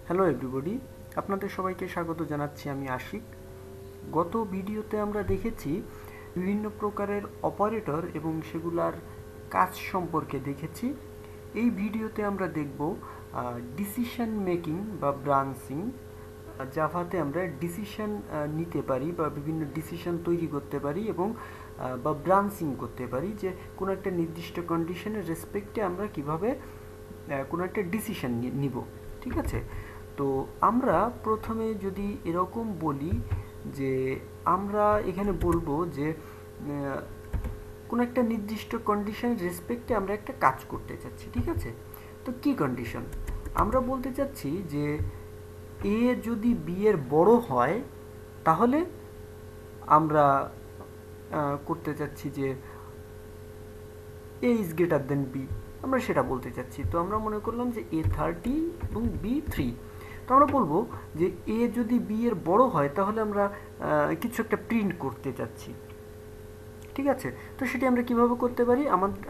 Hello everybody, আপনাদের সবাইকে স্বাগত জানাচ্ছি। আমি আশিক। গত ভিডিওতে আমরা দেখেছি বিভিন্ন প্রকারের অপারেটর এবং সেগুলার কাজ সম্পর্কে দেখেছি। এই ভিডিওতে আমরা দেখব ডিসিশন মেকিং বা ব্রাঞ্চিং। জাভাতে আমরা ডিসিশন নিতে পারি বা বিভিন্ন ডিসিশন তৈরি করতে পারি এবং বা ব্রাঞ্চিং করতে পারি, যে কোনো একটা নির্দিষ্ট কন্ডিশনের রেসপেক্টে আমরা কিভাবে কোনো একটা ডিসিশন নিব। ঠিক আছে, তো আমরা প্রথমে যদি এরকম বলি যে আমরা এখানে বলবো যে কোনো একটা নির্দিষ্ট কন্ডিশন রেসপেক্টে আমরা একটা কাজ করতে চাচ্ছি। ঠিক আছে, তো কি কন্ডিশন? আমরা বলতে চাচ্ছি যে এ যদি বি এর বড় হয় তাহলে আমরা করতে চাচ্ছি যে A is greater than B, আমরা সেটা বলতে চাচ্ছি। তো আমরা মনে করলাম যে এ 30 এবং বি 3। তো আমরা বলবো যে এ যদি বি এর বড় হয় তাহলে আমরা কিছু একটা প্রিন্ট করতে চাচ্ছি। ঠিক আছে, তো সেটি আমরা কিভাবে করতে পারি?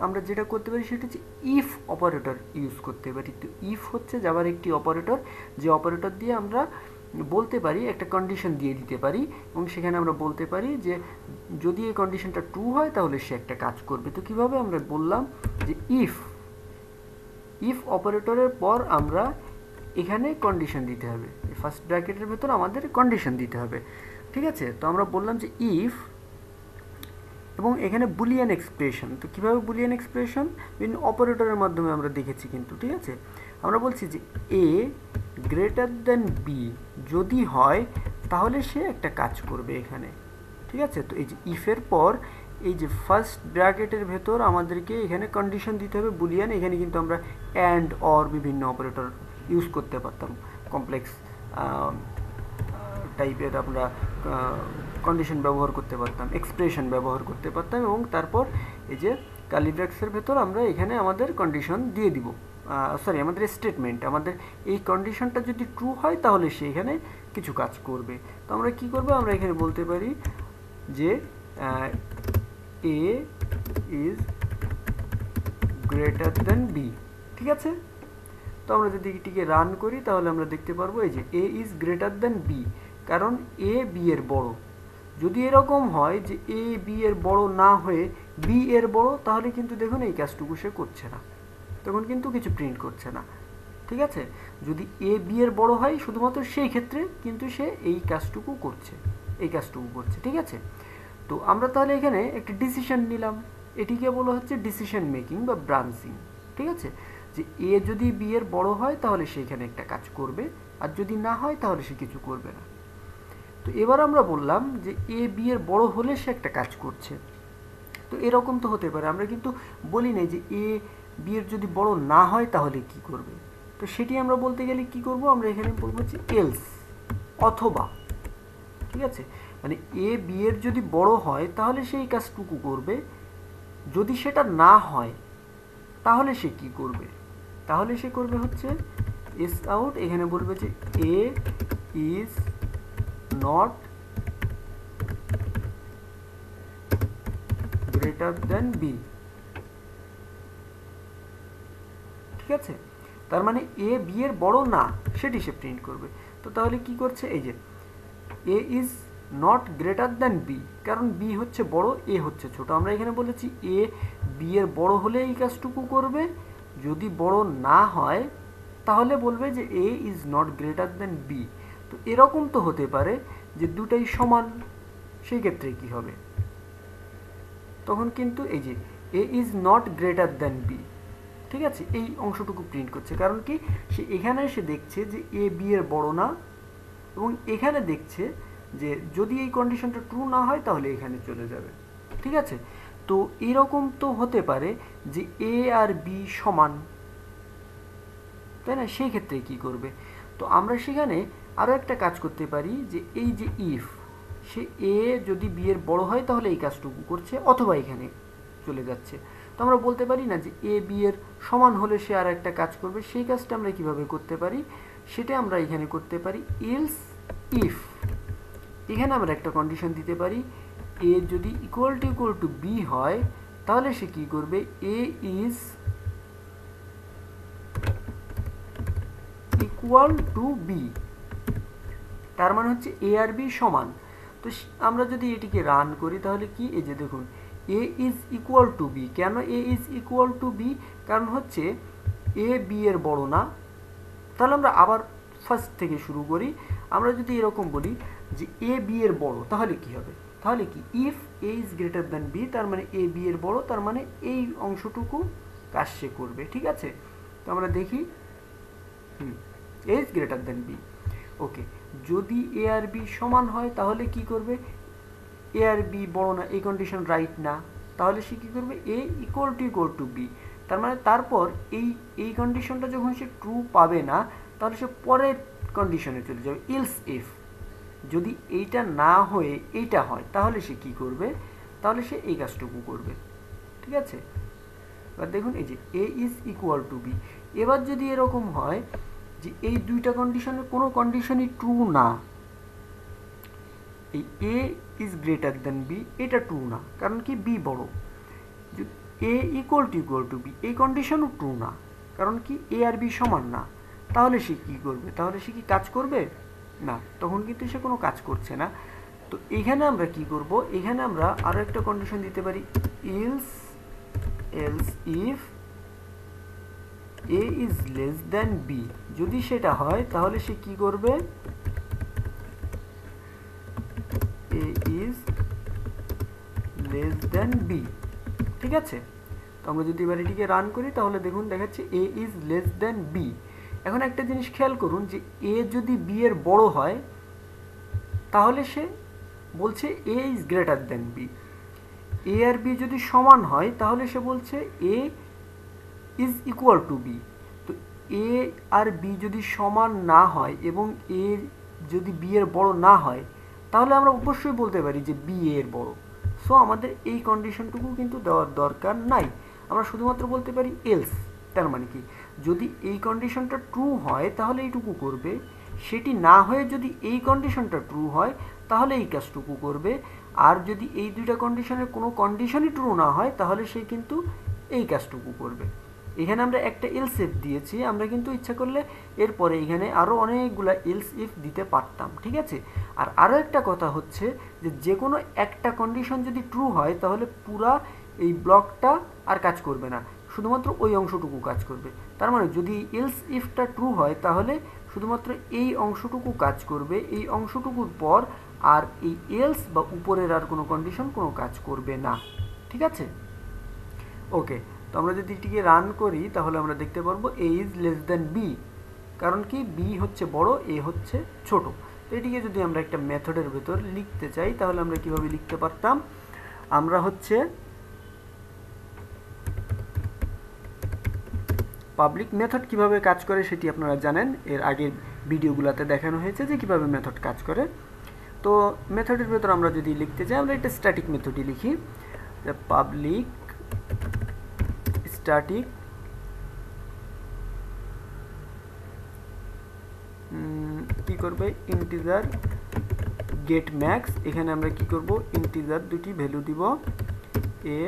আমরা যেটা করতে পারি সেটা হচ্ছে ইফ অপারেটর ইউজ করতে পারি। তো ইফ হচ্ছে জাভার একটি অপারেটর, যে অপারেটর দিয়ে আমরা বলতে পারি, একটা কন্ডিশন দিয়ে দিতে পারি এবং সেখানে আমরা বলতে পারি যে যদি এই কন্ডিশনটা ট্রু হয় তাহলে সে একটা কাজ করবে। তো কিভাবে? আমরা বললাম যে ইফ অপারেটরের পর আমরা এখানে কন্ডিশন দিতে হবে, ফার্স্ট ব্র্যাকেটের ভেতর আমাদের কন্ডিশন দিতে হবে। ঠিক আছে, তো আমরা বললাম যে ইফ, এবং এখানে বুলিয়ান এক্সপ্রেশন। তো কীভাবে বুলিয়ান এক্সপ্রেশন? বিভিন্ন অপারেটরের মাধ্যমে আমরা দেখেছি কিন্তু। ঠিক আছে, আমরা বলছি যে এ গ্রেটার দেন বি যদি হয় তাহলে সে একটা কাজ করবে এখানে। ঠিক আছে, তো এই যে ইফের পর এই যে ফার্স্ট ব্র্যাকেটের ভেতর আমাদেরকে এখানে কন্ডিশন দিতে হবে বুলিয়ান। এখানে কিন্তু আমরা অ্যান্ড অর বিভিন্ন অপারেটর ইউজ করতে পারতাম, কমপ্লেক্স টাইপের আমরা কন্ডিশন ব্যবহার করতে পারতাম, এক্সপ্রেশন ব্যবহার করতে পারতাম, এবং তারপর এই যে কার্লি ব্র্যাকেটসের ভেতর আমরা এখানে আমাদের কন্ডিশন দিয়ে দিব, আমাদের স্টেটমেন্ট, আমাদের এই কন্ডিশনটা যদি ট্রু হয় তাহলে সে এখানে কিছু কাজ করবে। তো আমরা কি করব? আমরা এখানে বলতে পারি যে A is greater than B. ঠিক আছে, তো আমরা যদি এটিকে রান করি তাহলে আমরা দেখতে পারবো এই যে A is greater than B, কারণ এ বি এর বড়। যদি এরকম হয় যে এ বি এর বড় না হয়ে বি এর বড়, তাহলে কিন্তু দেখুন এই কাজটুকু সে করছে না, তখন কিন্তু কিছু প্রিন্ট করছে না। ঠিক আছে, যদি এ বি এর বড় হয় শুধুমাত্র সেই ক্ষেত্রে কিন্তু সে এই কাজটুকু করছে, এই কাজটুকু করছে। ঠিক আছে, তো আমরা তাহলে এখানে একটা ডিসিশন নিলাম, এটিকে বলা হচ্ছে ডিসিশন মেকিং বা ব্রাঞ্চিং। ঠিক আছে, যে এ যদি বি এর বড় হয় তাহলে সে এখানে একটা কাজ করবে, আর যদি না হয় তাহলে সে কিছু করবে না। তো এবার আমরা বললাম যে এ বি এর বড় হলে সে একটা কাজ করছে। তো এরকম তো হতে পারে, আমরা কিন্তু বলি নাই যে এ বি এর যদি বড় না হয় তাহলে কি করবে। তো সেটি আমরা বলতে গেলে কি করব? আমরা এখানে বলবো যে এলস, অথবা। ঠিক আছে, মানে এ বি এর যদি বড় হয় তাহলে সেই কাজটুকু করবে, যদি সেটা না হয় তাহলে সে কি করবে? তাহলে সে করবে হচ্ছে এস আউট, এখানে বলবে যে A is not greater than B. ঠিক আছে, তার মানে এ বি এর বড় না, সেটি সে প্রিন্ট করবে। তো তাহলে কি করছে? এই যে A is not greater than B, কারণ বি হচ্ছে বড়, এ হচ্ছে ছোট। আমরা এখানে বলেছি এ বি এর বড় হলে এই কাজটুকু করবে, যদি বড় না হয় তাহলে বলবে যে A is not greater than B. তো এরকম তো হতে পারে যে দুটাই সমান, সেই ক্ষেত্রে কি হবে? তখন কিন্তু এই যে A is not greater than B, ঠিক আছে, এই অংশটুকু প্রিন্ট করছে। কারণ কি? সে এখানে এসে দেখছে যে এ বি এর বড় না, এবং এখানে দেখছে যে যদি এই কন্ডিশনটা ট্রু না হয় তাহলে এখানে চলে যাবে। ঠিক আছে, তো এরকম তো হতে পারে যে এ আর বি সমান, তাই না? সেই ক্ষেত্রে কি করবে? তো আমরা সেখানে আরও একটা কাজ করতে পারি যে এই যে ইফ, সে এ যদি বি এর বড় হয় তাহলে এই কাজটুকু করছে, অথবা এখানে চলে যাচ্ছে। তো আমরা বলতে পারি না যে এ বি এর সমান হলে সে আর একটা কাজ করবে। সেই কাজটা আমরা কিভাবে করতে পারি সেটা আমরা এখানে করতে পারি এলস ইফ। এখানে আমরা একটা কন্ডিশন দিতে পারি, এ যদি ইকুয়াল টু বি হয় তাহলে সে কি করবে? A is equal to B, তার মানে হচ্ছে এ আর বি সমান। তো আমরা যদি এটিকে রান করি তাহলে কি, এই যে দেখুন এ ইজ ইকুয়াল টু বি। কেন এ ইজ ইকুয়াল টু বি? কারণ হচ্ছে এ বি এর বড় না। তাহলে আমরা আবার ফার্স্ট থেকে শুরু করি। আমরা যদি এরকম বলি যে এ বি এর বড়, তাহলে কি হবে? তাহলে কি, if A is greater than B, তার মানে এ বি এর বড়, তার মানে এই অংশটুকু কাজ সে করবে। ঠিক আছে, তো আমরা দেখি এ ইজ গ্রেটার দ্যান বি। ওকে, যদি এ আর বি সমান হয় তাহলে কি করবে? এ আর বি বড় না, এই কন্ডিশন রাইট না, তাহলে সে কি করবে? এ ইকুয়াল টু বি। তার মানে তারপর এই কন্ডিশনটা যখন সে ট্রু পাবে না, তাহলে সে পরের কন্ডিশনে চলে যাবে, ইলস ইফ। যদি এইটা না হয়ে এইটা হয় তাহলে সে কি করবে? তাহলে সে এই কাজটুকু করবে। ঠিক আছে, এবার দেখুন এই যে A is equal to B. এবার যদি এরকম হয় যে এই দুইটা কন্ডিশনের কোনো কন্ডিশনই ট্রু না, এই এ ইজ গ্রেটার দেন বি এটা ট্রু না, কারণ কি বি বড়। এ ইকুয়াল টু বি এই কন্ডিশনও ট্রু না, কারণ কি এ আর বি সমান না। তাহলে সে কি করবে? তাহলে সে কি কাজ করবে? না, তখন কিন্তু সে কোনো কাজ করছে না। তো এখানে আমরা কি করব? এখানে আমরা আরো একটা কন্ডিশন দিতে পারি, else if A is less than B. যদি সেটা হয় তাহলে সে কি করবে? A is less than B. ঠিক আছে, তো আমরা যদি এবার এটিকে রান করি তাহলে দেখুন দেখাচ্ছে এ ইজ লেস দেন বি। এখন একটা জিনিস খেয়াল করুন যে এ যদি বি এর বড় হয় তাহলে সে বলছে A is greater than B. A আর বি যদি সমান হয় তাহলে সে বলছে A is equal to B. তো এ আর বি যদি সমান না হয় এবং এ যদি বি এর বড় না হয় তাহলে আমরা অবশ্যই বলতে পারি যে বি এর বড়। সো আমাদের এই কন্ডিশনটুকু কিন্তু দেওয়ার দরকার নাই, আমরা শুধুমাত্র বলতে পারি এলস। তার মানে কি, যদি এই কন্ডিশনটা ট্রু হয় তাহলে এইটুকু করবে, সেটি না হয়ে যদি এই কন্ডিশনটা ট্রু হয় তাহলে এই কাজটুকু করবে, আর যদি এই দুইটা কন্ডিশনের কোনো কন্ডিশনই ট্রু না হয় তাহলে সে কিন্তু এই কাজটুকু করবে। এখানে আমরা একটা এলস ইফ দিয়েছি, আমরা কিন্তু ইচ্ছা করলে এরপরে এখানে আরও অনেকগুলো এলস ইফ দিতে পারতাম। ঠিক আছে, আর আরও একটা কথা হচ্ছে যে কোনো একটা কন্ডিশন যদি ট্রু হয় তাহলে পুরা এই ব্লকটা আর কাজ করবে না, শুধুমাত্র ওই অংশটুকু কাজ করবে। তার মানে যদি এলস ইফটা ট্রু হয় তাহলে শুধুমাত্র এই অংশটুকু কাজ করবে, এই অংশটুকুর পর আর এই এলস বা উপরের আর কোনো কন্ডিশন কোনো কাজ করবে না। ঠিক আছে, ওকে, তো আমরা যদি এটিকে রান করি তাহলে আমরা দেখতে পারবো এ ইজ লেস দেন বি, কারণ কি বি হচ্ছে বড়, এ হচ্ছে ছোট। তো এটিকে যদি আমরা একটা মেথডের ভেতর লিখতে চাই তাহলে আমরা কিভাবে লিখতে পারতাম? আমরা হচ্ছে পাবলিক মেথড কিভাবে কাজ করে সেটি আপনারা জানেন, এর আগের ভিডিওগুলোতে দেখানো হয়েছে যে কিভাবে মেথড কাজ করে। তো মেথডের ভেতর আমরা যদি লিখতে চাই আমরা একটা স্ট্যাটিক মেথডই লিখি, যে পাবলিক স্ট্যাটিক কি করবে ইন্টিজার গেট ম্যাক্স। এখানে আমরা কি করব? ইন্টিজার দুটি ভ্যালু দিব, এ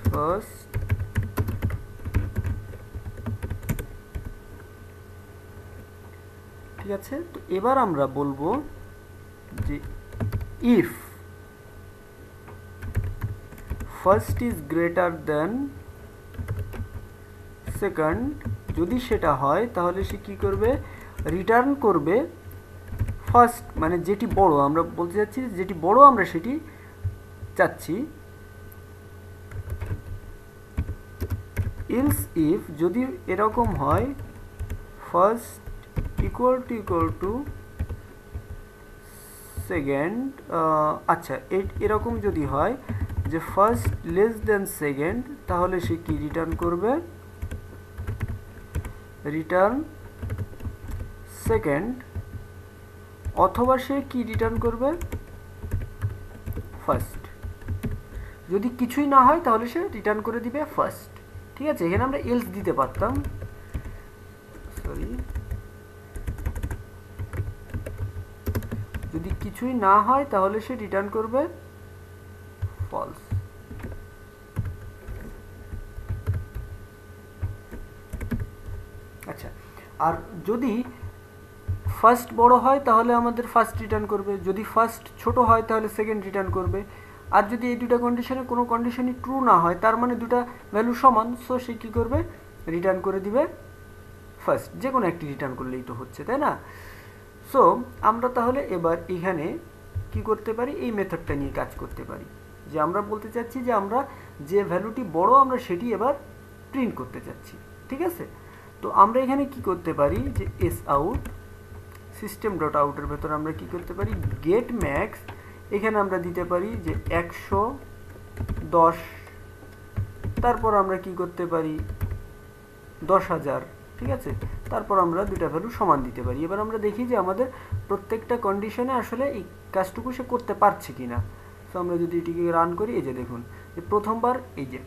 ফার্স্ট ঠিক আছে। তো এবার আমরা বলবো যে if first is greater than second, যদি সেটা হয় তাহলে সে কি করবে? রিটার্ন করবে ফার্স্ট, মানে যেটি বড়, আমরা বলতে চাচ্ছি যেটি বড় আমরা সেটি চাচ্ছি। ইলস ইফ যদি এরকম হয় ফার্স্ট ইকুয়াল টু সেকেন্ড, আচ্ছা এরকম যদি হয় যে ফার্স্ট লেস দেন সেকেন্ড তাহলে সে কি রিটার্ন করবে? রিটার্ন সেকেন্ড, অথবা সে কি রিটার্ন করবে? ফার্স্ট। যদি কিছুই না হয় তাহলে সে রিটার্ন করে দিবে ফার্স্ট। ঠিক আছে, এখানে আমরা এলস দিতে পারতাম, সরি, যদি কিছুই না হয় তাহলে সে রিটার্ন করবে ফলস। আর যদি ফার্স্ট বড় হয় তাহলে আমাদের ফার্স্ট রিটার্ন করবে, যদি ফার্স্ট ছোট হয় তাহলে সেকেন্ড রিটার্ন করবে। আর যদি এই দুটা কন্ডিশনে কোনো কন্ডিশনই ট্রু না হয়, তার মানে দুটা ভ্যালু সমান, সো সে কী করবে, রিটার্ন করে দিবে ফার্স্ট, যে কোনো একটি রিটার্ন করলেই তো হচ্ছে, তাই না? সো আমরা তাহলে এবার এখানে কি করতে পারি, এই মেথডটা নিয়ে কাজ করতে পারি, যে আমরা বলতে চাচ্ছি যে আমরা যে ভ্যালুটি বড় আমরা সেটি এবার প্রিন্ট করতে চাচ্ছি, ঠিক আছে? তো আমরা এখানে কি করতে পারি, যে এস আউট সিস্টেম ডট আউটের ভেতরে আমরা কি করতে পারি, গেট ম্যাক্স, এখানে আমরা দিতে পারি যে 110, তারপর আমরা কি করতে পারি 10,000, ঠিক আছে? তারপর আমরা দুটা ভ্যালু সমান দিতে পারি। এবার আমরা দেখি যে আমাদের প্রত্যেকটা কন্ডিশনে আসলে এই কাজটুকু সে করতে পারছে কিনা। সো আমরা যদি এটিকে রান করি, এই যে দেখুন যে প্রথমবার এই যে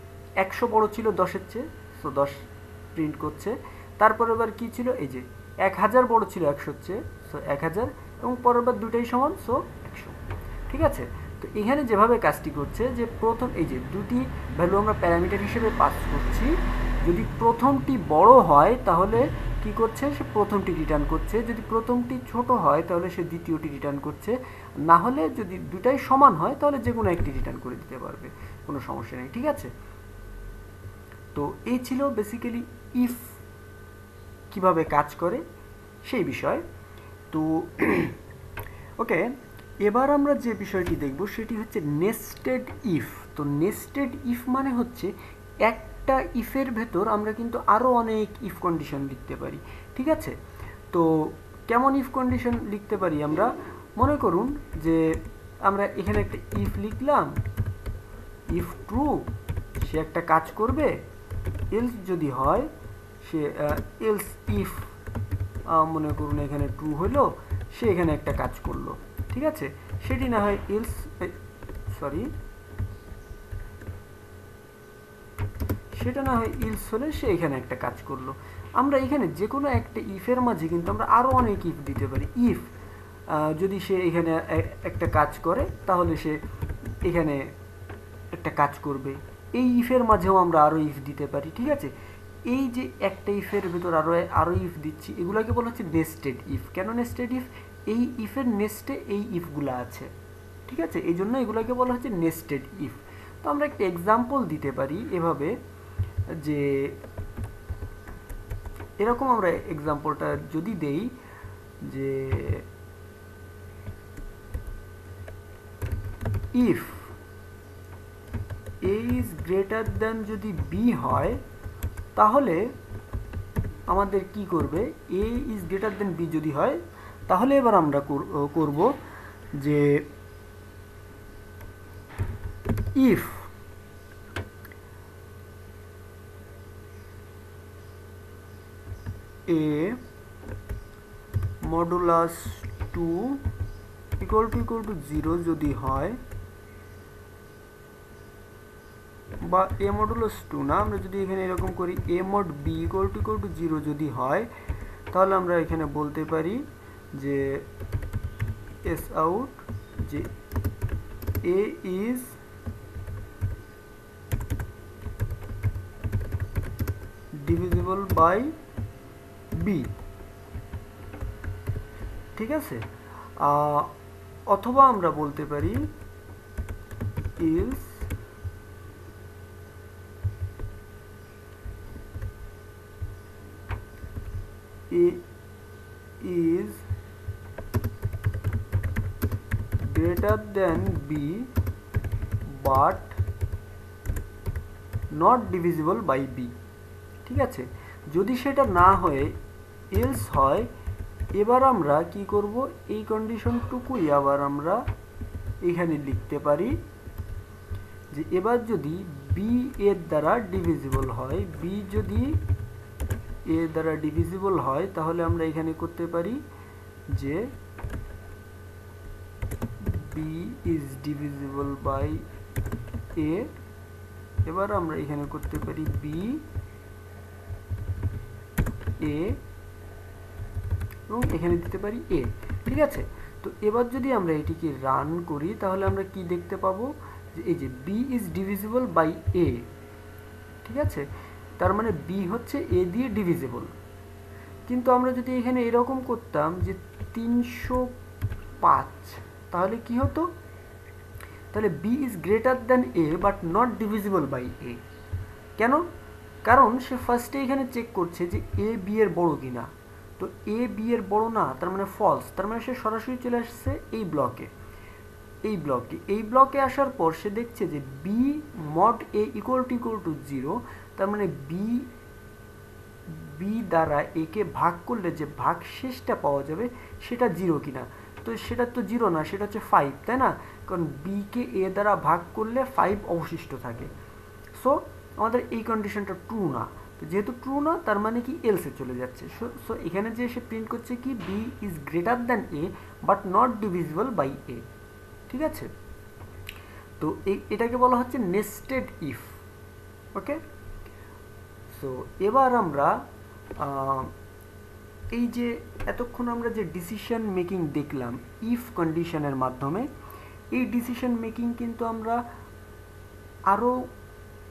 100 বড় ছিল 10-এর চেয়ে, সো 10 প্রিন্ট করছে। তারপর এবার কি ছিল, এই যে 1000 বড় ছিল 100-এর চেয়ে, সো 1000, এবং পরের বার দুটাই সমান, সো 100, ঠিক আছে? তো এখানে যেভাবে কাজটি করছে, যে প্রথম এই যে দুটি ভ্যালু আমরা প্যারামিটার হিসেবে পাস করছি, যদি প্রথমটি বড় হয় তাহলে কি করছে, সে প্রথমটি রিটার্ন করছে, যদি প্রথমটি ছোট হয় তাহলে সে দ্বিতীয়টি রিটার্ন করছে, না হলে যদি দুটাই সমান হয় তাহলে যে কোনো একটি রিটার্ন করে দিতে পারবে, কোনো সমস্যা নেই, ঠিক আছে? তো এই ছিল বেসিক্যালি ইফ কিভাবে কাজ করে সেই বিষয়। তো ওকে, এবার আমরা যে বিষয়টি দেখব সেটি হচ্ছে নেস্টেড ইফ। তো নেস্টেড ইফ মানে হচ্ছে একটা ইফের ভেতর আমরা কিন্তু আরও অনেক ইফ কন্ডিশন লিখতে পারি, ঠিক আছে? তো কেমন ইফ কন্ডিশন লিখতে পারি আমরা, মনে করুন যে আমরা এখানে একটা ইফ লিখলাম, ইফ ট্রু সে একটা কাজ করবে, এলস যদি হয় সে এলস ইফ মনে করুন এখানে ট্রু হলো, সে এখানে একটা কাজ করলো, ঠিক আছে? সেটি না হয় এলস, সরি সেটা না হয় ইলস হলে সে এখানে একটা কাজ করলো। আমরা এখানে যে কোনো একটা ইফের মাঝে কিন্তু আমরা আরও অনেক ইফ দিতে পারি। ইফ যদি সে এখানে একটা কাজ করে তাহলে সে এখানে একটা কাজ করবে, এই ইফের মাঝেও আমরা আরও ইফ দিতে পারি, ঠিক আছে? এই যে একটা ইফের ভিতর আরও ইফ দিচ্ছি, এগুলোকে বলা হচ্ছে নেস্টেড ইফ। কেন নেস্টেড ইফ? এই ইফের নেস্টে এই ইফগুলো আছে, ঠিক আছে? এই জন্য এগুলোকে বলা হচ্ছে নেস্টেড ইফ। তো আমরা একটা এক্সাম্পল দিতে পারি এভাবে, যে এরকম আমরা এক্সাম্পলটা যদি দেই, যে if A is greater than যদি বি হয় তাহলে আমাদের কি করবে, A is greater than B যদি হয় তাহলে এবার আমরা করব যে if A modulus 2 equal to 0 যদি হয়, বা এ মডুলাস 2 না, আমরা যদি এখানে এরকম করি A mod B equal to 0 যদি হয়, তাহলে আমরা এখানে বলতে পারি যে এস আউট যে A is divisible by B, ঠিক আছে? অথবা আমরা বলতে পারি else A is greater than B but not divisible by B, ঠিক আছে? যদি সেটা না হয়ে এলস হয়, এবার আমরা কি করব, এই কন্ডিশনটুকুই আবার আমরা এখানে লিখতে পারি যে এবার যদি বি এর দ্বারা ডিভিজিবল হয়, বি যদি এ দ্বারা ডিভিজিবল হয় তাহলে আমরা এখানে করতে পারি যে বি ইজ ডিভিজিবল বাই এ। এবার আমরা এখানে করতে পারি বি এ এবং এখানে দিতে পারি এ, ঠিক আছে? তো এবার যদি আমরা এটিকে রান করি তাহলে আমরা কি দেখতে পাবো, যে এই যে বি ইজ ডিভিজিবল বাই এ, ঠিক আছে? তার মানে বি হচ্ছে এ দিয়ে ডিভিজিবল। কিন্তু আমরা যদি এখানে এরকম করতাম যে 305, তাহলে কি হতো? তাহলে b is greater than a but not divisible by a। কেন? কারণ সে ফার্স্টে এখানে চেক করছে যে a b এর বড় কিনা। তো a b এর বড় না, তার মানে ফলস, তার মানে সে সরাসরি চলে আসছে এই ব্লকে আসার পর সে দেখছে যে b mod a equal to 0, তার মানে b দ্বারা a কে ভাগ করলে যে ভাগ শেষটা পাওয়া যাবে সেটা 0 কিনা। তো সেটা তো 0 না, সেটা হচ্ছে 5, তাই না? কারণ b কে a দ্বারা ভাগ করলে 5 অবশিষ্ট থাকে। সো আমাদের এই কন্ডিশনটা ট্রু না। তো যেহেতু ট্রু না, তার মানে কি এলসে চলে যাচ্ছে। সো এখানে যে সে প্রিন্ট করছে কি b is greater than a but not divisible by a। ঠিক আছে? তো এটাকে বলা হচ্ছে নেস্টেড ইফ। ওকে, সো এবার আমরা এই যে এতক্ষণ আমরা যে ডিসিশন মেকিং দেখলাম ইফ কন্ডিশনের মাধ্যমে, এই ডিসিশন মেকিং কিন্তু আমরা আরও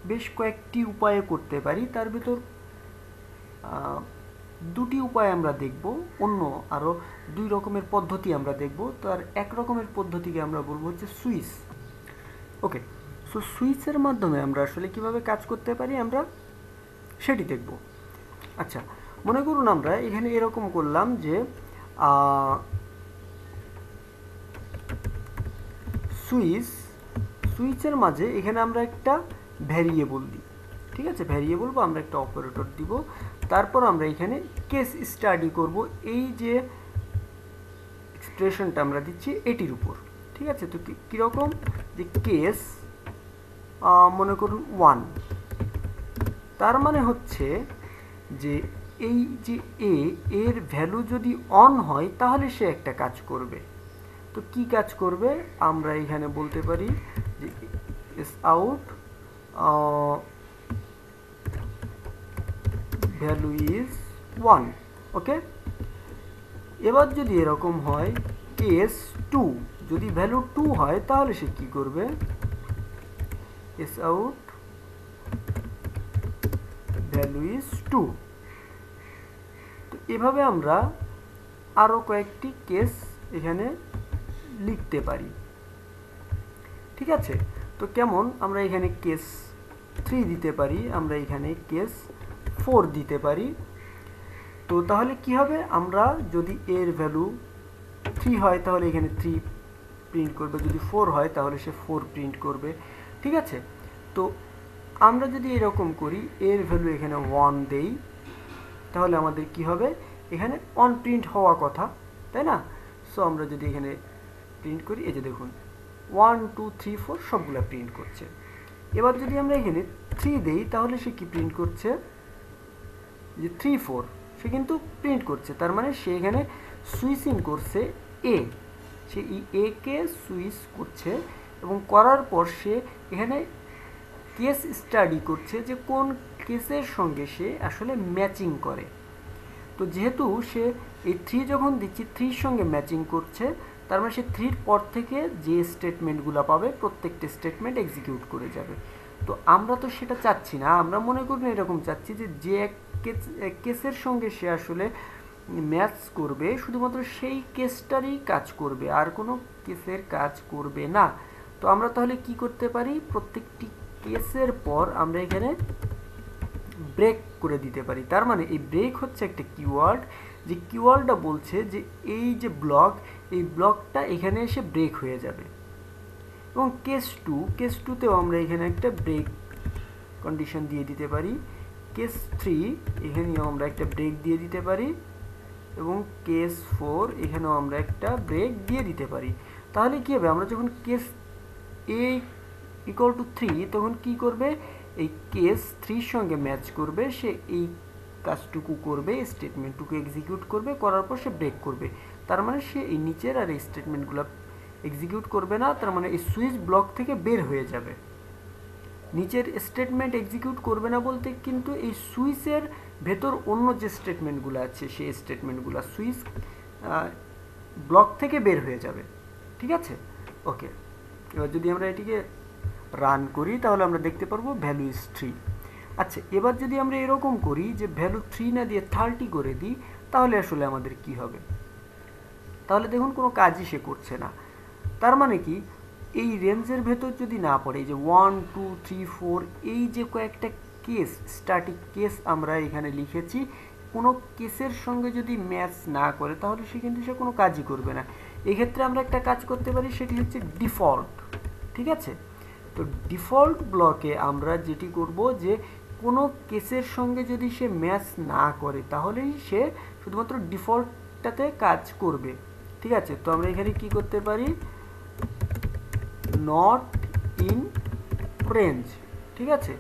বেশ কয়েকটি উপায়ে করতে পারি। তার ভিতর দুটি উপায় আমরা দেখব, অন্য আরও 2 রকমের পদ্ধতি আমরা দেখব। তার এক রকমের পদ্ধতিকে আমরা বলবো হচ্ছে সুইচ। ওকে, সো সুইচের মাধ্যমে আমরা আসলে কিভাবে কাজ করতে পারি আমরা সেটি দেখব। আচ্ছা, মনে করুন আমরা এখানে এরকম করলাম যে সুইচের মাঝে এখানে আমরা একটা ভ্যারিয়েবল দিই। ঠিক আছে, ভ্যারিয়েবল বা আমরা একটা অপারেটর দিব। তারপর আমরা এখানে কেস স্টাডি করব এই যে এক্সপ্রেশনটা আমরা দিচ্ছি এটির উপর। ঠিক আছে, তো কীরকম যে কেস মনে করুন 1, তার মানে হচ্ছে যে এই যে এর ভ্যালু যদি অন হয় তাহলে সে একটা কাজ করবে। তো কি কাজ করবে? আমরা এখানে বলতে পারি যে এস আউট ভ্যালু ইজ 1। ওকে, এবার যদি এরকম হয় কেস 2, যদি ভ্যালু 2 হয় তাহলে সে কি করবে? S out value is 2। তো এভাবে আমরা আরও কয়েকটি কেস এখানে লিখতে পারি। ঠিক আছে, তো কেমন? আমরা এখানে কেস 3 দিতে পারি, আমরা এখানে কেস 4 দিতে পারি। তো তাহলে কি হবে? আমরা যদি এর ভ্যালু 3 হয় তাহলে এখানে 3 প্রিন্ট করবে, যদি 4 হয় তাহলে সে 4 প্রিন্ট করবে। ঠিক আছে, তো আমরা যদি এরকম করি এর ভ্যালু এখানে 1 দেই, তাহলে আমাদের কি হবে? এখানে অন প্রিন্ট হওয়া কথা, তাই না? সো আমরা যদি এখানে প্রিন্ট করি, এই যে দেখুন 1 2 3 4 সবগুলো প্রিন্ট করছে। এবার যদি আমরা এখানে 3 দেই তাহলে সে কি প্রিন্ট করছে? যে 3 4 সে কিন্তু প্রিন্ট করছে। তার মানে সে এখানে সুইচিং করছে এ, সে এ কে সুইচ করছে এবং করার পর সে এখানে কেস স্টাডি করছে যে কোন কেসের সঙ্গে সে আসলে ম্যাচিং করে। তো যেহেতু সে এই 3 যখন দিচ্ছি 3 সঙ্গে ম্যাচিং করছে, তার মানে সে 3 পর থেকে যে স্টেটমেন্টগুলো পাবে প্রত্যেকটা স্টেটমেন্ট এক্সিকিউট করে যাবে। তো আমরা তো সেটা চাচ্ছি না, আমরা মনে করুন এরকম চাচ্ছি যে এক কেসের সঙ্গে সে আসলে ম্যাচ করবে, শুধুমাত্র সেই কেসটারই কাজ করবে, আর কোনো কেসের কাজ করবে না। তো আমরা তাহলে কি করতে পারি? প্রত্যেকটি কেসের পর আমরা এখানে ব্রেক করে দিতে পারি। তার মানে এই ব্রেক হচ্ছে একটা কিওয়ার্ড, যে কিওয়ার্ডটা বলছে যে এই যে ব্লক, এই ব্লকটা এখানে এসে ব্রেক হয়ে যাবে। এবং কেস 2তেও আমরা এখানে একটা ব্রেক কন্ডিশন দিয়ে দিতে পারি। কেস 3 এখানেও আমরা একটা ব্রেক দিয়ে দিতে পারি এবং কেস 4 এখানেও আমরা একটা ব্রেক দিয়ে দিতে পারি। তাহলে কি হবে? আমরা যখন কেস a ইকুয়াল টু 3 তখন কি করবে? এই কেস 3 সঙ্গে ম্যাচ করবে, সে এই কাজটুকু করবে, স্টেটমেন্টটুকু এক্সিকিউট করবে, করার পর সে ব্রেক করবে। তার মানে সে এই নিচের আর এই স্টেটমেন্টগুলো এক্সিকিউট করবে না, তার মানে এই সুইচ ব্লক থেকে বের হয়ে যাবে। নিচের স্টেটমেন্ট এক্সিকিউট করবে না বলতে কিন্তু এই সুইচের ভেতর অন্য যে স্টেটমেন্টগুলো আছে সেই স্টেটমেন্টগুলো সুইচ ব্লক থেকে বের হয়ে যাবে। ঠিক আছে, ওকে। এবার যদি আমরা এটিকে রান করি তাহলে আমরা দেখতে পারবো ভ্যালু ইজ 3। আচ্ছা, এবার যদি আমরা এরকম করি যে ভ্যালু 3 না দিয়ে 30 করে দিই, তাহলে আসলে আমাদের কি হবে? তাহলে দেখুন কোনো কাজই সে করছে না। তার মানে কি, এই রেঞ্জের ভেতর যদি না পড়ে, এই যে 1 2 3 4 এই যে কয়েকটা কেস, স্ট্যাটিক কেস আমরা এখানে লিখেছি, কোনো কেসের সঙ্গে যদি ম্যাচ না করে তাহলে সে কোনো কাজই করবে না। এক্ষেত্রে আমরা একটা কাজ করতে পারি, সেটি হচ্ছে ডিফল্ট। ঠিক আছে, তো ডিফল্ট ব্লকে আমরা যেটি করব যে কোনো কেসের সঙ্গে যদি সে ম্যাচ না করে তাহলেই সে শুধুমাত্র ডিফল্টটাতে কাজ করবে। ঠিক আছে, তো আমরা এখানে কি করতে পারি, নট ইন রেঞ্জ। ঠিক আছে,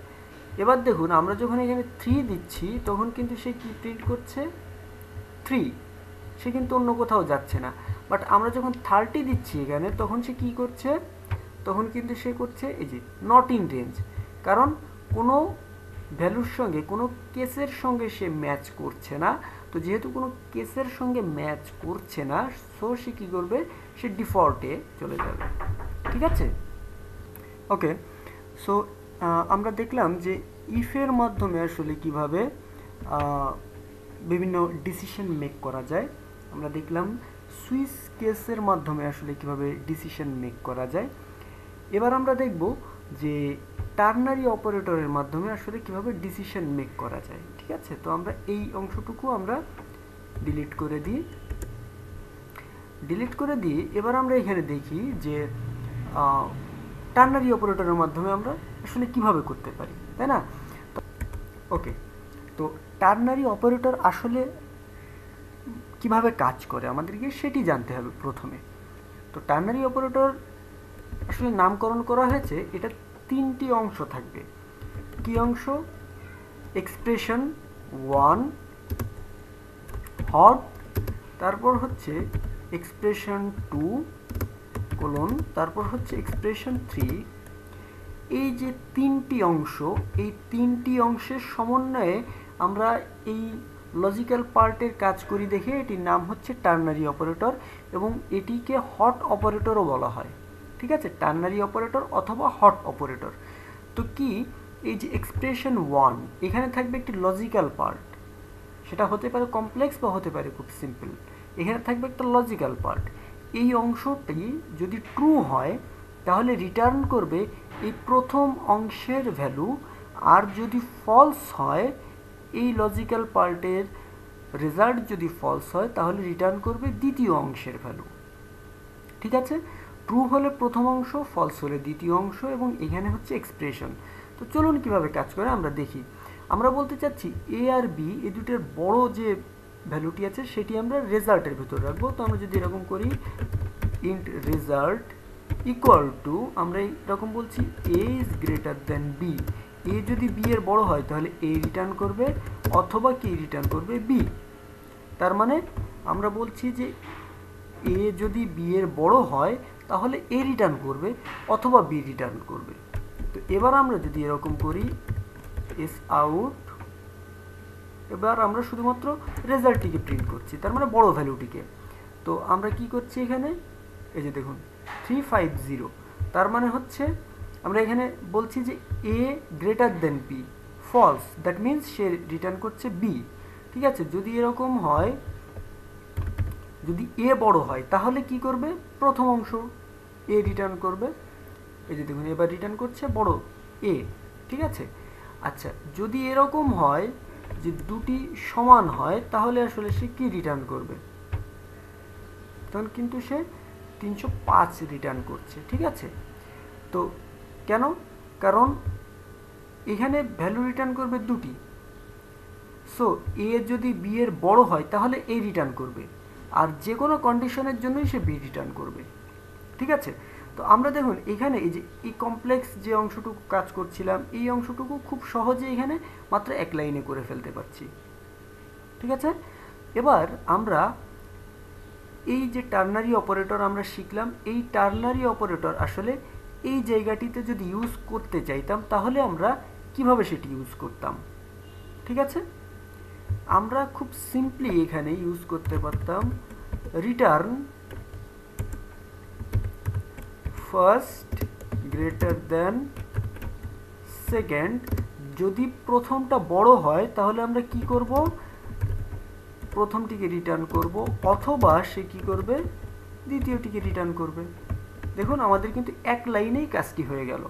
এবার দেখুন আমরা যখন এখানে 3 দিচ্ছি তখন কিন্তু সে কি প্রিন্ট করছে, 3, সে কিন্তু অন্য কোথাও যাচ্ছে না। বাট আমরা যখন 30 দিচ্ছি এখানে তখন সে কি করছে, তখন কিন্তু সে করছে এই যে নট ইন রেঞ্জ, কারণ কোনো ভ্যালুর সঙ্গে, কোনো কেসের সঙ্গে সে ম্যাচ করছে না। তো যেহেতু কোনো কেসের সঙ্গে ম্যাচ করছে না, সো সে কী করবে, সে ডিফল্টে চলে যাবে। ঠিক আছে, ওকে। সো আমরা দেখলাম যে ইফের মাধ্যমে আসলে কিভাবে বিভিন্ন ডিসিশন মেক করা যায়। আমরা দেখলাম সুইচ কেসের মাধ্যমে আসলে কিভাবে ডিসিশন মেক করা যায়। এবার আমরা দেখব যে টার্নারি অপারেটরের মাধ্যমে আসলে কিভাবে ডিসিশন মেক করা যায়। ঠিক আছে, তো আমরা এই অংশটুকু আমরা ডিলিট করে দিই। এবার আমরা এখানে দেখি যে টার্নারি অপারেটরের মাধ্যমে আমরা আসলে কিভাবে করতে পারি, তাই না? ওকে, তো টার্নারি অপারেটর আসলে কিভাবে কাজ করে আমাদেরকে সেটি জানতে হবে প্রথমে। তো টার্নারি অপারেটর আসলে নামকরণ করা হয়েছে, এটা 3টি অংশ থাকবে। কি অংশ? এক্সপ্রেশন 1 হট, তারপর হচ্ছে এক্সপ্রেশন 2 কোলন, তারপর হচ্ছে এক্সপ্রেশন 3। এই যে 3টি অংশ, এই 3টি অংশের সমন্বয়ে আমরা এই লজিক্যাল পার্টের কাজ করি দেখে এটির নাম হচ্ছে টার্নারি অপারেটর, এবং এটিকে হট অপারেটরও বলা হয়। ঠিক আছে, টার্নারি অপারেটর অথবা হট অপারেটর। তো কি, এই যে এক্সপ্রেশন 1, এখানে থাকবে একটি লজিক্যাল পার্ট, সেটা হতে পারে কমপ্লেক্স বা হতে পারে খুব সিম্পল। এখানে থাকবে একটা লজিক্যাল পার্ট। এই অংশটি যদি ট্রু হয় তাহলে রিটার্ন করবে এই প্রথম অংশের ভ্যালু, আর যদি ফলস হয়, এই লজিক্যাল পার্টের রেজাল্ট যদি ফলস হয় তাহলে রিটার্ন করবে দ্বিতীয় অংশের ভ্যালু। ঠিক আছে, ট্রু হলে প্রথম অংশ, ফলস হলে দ্বিতীয় অংশ, এবং এখানে হচ্ছে এক্সপ্রেশন। তো চলুন কিভাবে কাজ করে আমরা দেখি। আমরা বলতে চাচ্ছি এ আর বি, এই দুটোর বড় যে ভ্যালুটি আছে সেটি আমরা রেজাল্টের ভিতর রাখবো। তো আমরা যদি এরকম করি, ইন্ট রেজাল্ট ইকুয়াল টু, আমরা এরকম বলছি এ ইজ গ্রেটার দেন বি। এ যদি বি এর বড় হয় তাহলে এ রিটার্ন করবে, অথবা কি রিটার্ন করবে, বি। তার মানে আমরা বলছি যে এ যদি বি এর বড় হয় তাহলে এ রিটার্ন করবে, অথবা বি রিটার্ন করবে। তো এবার আমরা যদি এরকম করি এস আউট, এবার আমরা শুধুমাত্র রেজাল্টটিকে প্রিন্ট করছি, তার মানে বড় ভ্যালুটিকে। তো আমরা কি করছি এখানে, এই যে দেখুন 350, তার মানে হচ্ছে আমরা এখানে বলছি যে A greater than B, false, that means সে রিটার্ন করছে বি। ঠিক আছে, যদি এরকম হয়, যদি এ বড় হয় তাহলে কি করবে, প্রথম অংশ এ রিটার্ন করবে। এই যে দেখুন এবার রিটার্ন করছে বড় এ। ঠিক আছে, আচ্ছা যদি এরকম হয় যে দুটি সমান হয় তাহলে আসলে সে কি রিটার্ন করবে, তখন কিন্তু সে 305 রিটার্ন করছে। ঠিক আছে, তো কেন, কারণ এখানে ভ্যালু রিটার্ন করবে দুটি। সো এ যদি বি এর বড় হয় তাহলে এ রিটার্ন করবে, আর যে কোনো কন্ডিশনের জন্যই সে বি রিটার্ন করবে। ঠিক আছে, তো আমরা দেখুন এখানে এই যে এই কমপ্লেক্স যে অংশটুকু কাজ করছিলাম, এই অংশটুকু খুব সহজে এখানে মাত্র এক লাইনে করে ফেলতে পারছি। ঠিক আছে, এবার আমরা এই যে টার্নারি অপারেটর আমরা শিখলাম, এই টার্নারি অপারেটর আসলে এই জায়গাটিতে যদি ইউজ করতে চাইতাম তাহলে আমরা কিভাবে সেটি ইউজ করতাম। ঠিক আছে, আমরা খুব সিম্পলি এখানে ইউজ করতে পারতাম return first greater than second. যদি প্রথমটা বড় হয় তাহলে আমরা কি করব, প্রথমটিকে রিটার্ন করব, অথবা সে কি করবে, দ্বিতীয়টিকে রিটার্ন করবে। দেখুন আমাদের কিন্তু এক লাইনেই কাজটি হয়ে গেল।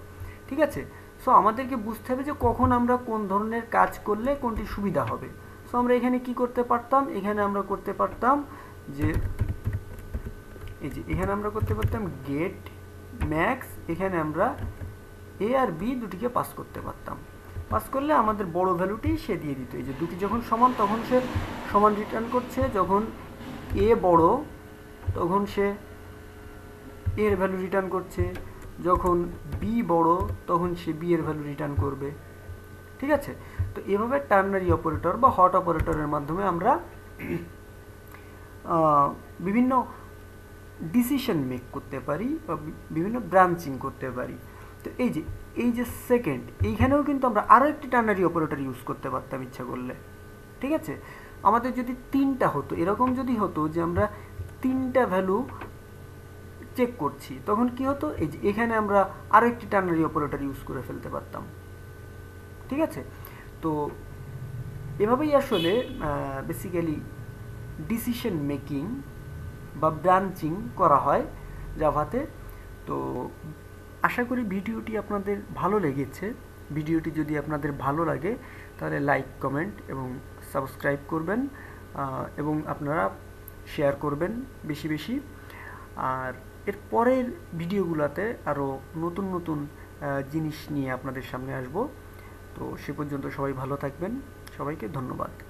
ঠিক আছে, সো আমাদেরকে বুঝতে হবে যে কখন আমরা কোন ধরনের কাজ করলে কোনটি সুবিধা হবে। সো আমরা এখানে কি করতে পারতাম, এখানে আমরা করতে পারতাম যে এই যে এখানে আমরা করতে পারতাম গেট ম্যাক্স, এখানে আমরা এ আর বি দুটিকে পাস করতে পারতাম। পাস করলে আমাদের বড় ভ্যালুটি সে দিয়ে দিত। এই যে দুটি যখন সমান তখন সে সমান রিটার্ন করছে, যখন এ বড় তখন সে এর ভ্যালু রিটার্ন করছে, যখন বি বড় তখন সে বি এর ভ্যালু রিটার্ন করবে। ঠিক আছে, তো এভাবে টার্নারি অপারেটর বা হট অপারেটরের মাধ্যমে আমরা বিভিন্ন ডিসিশন মেক করতে পারি বা বিভিন্ন ব্রাঞ্চিং করতে পারি। তো এই যে সেকেন্ড, এইখানেও কিন্তু আমরা আরও একটি টার্নারি অপারেটর ইউজ করতে পারতাম ইচ্ছা করলে। ঠিক আছে, আমাদের যদি তিনটা হতো, এরকম যদি হতো যে আমরা তিনটা ভ্যালু চেক করছি, তখন কি হতো, এই যে এখানে আমরা আরও একটি টার্নারি অপারেটর ইউজ করে ফেলতে পারতাম। ঠিক আছে, তো এভাবেই আসলে বেসিক্যালি ডিসিশন মেকিং বা ব্রাঞ্চিং করা হয় জাভাতে। তো আশা করি ভিডিওটি আপনাদের ভালো লেগেছে। ভিডিওটি যদি আপনাদের ভালো লাগে তাহলে লাইক, কমেন্ট এবং সাবস্ক্রাইব করবেন, এবং আপনারা শেয়ার করবেন বেশি বেশি। আর এর পরের ভিডিওগুলোতে আরও নতুন নতুন জিনিস নিয়ে আপনাদের সামনে আসব। তো সে পর্যন্ত সবাই ভালো থাকবেন, সবাইকে ধন্যবাদ।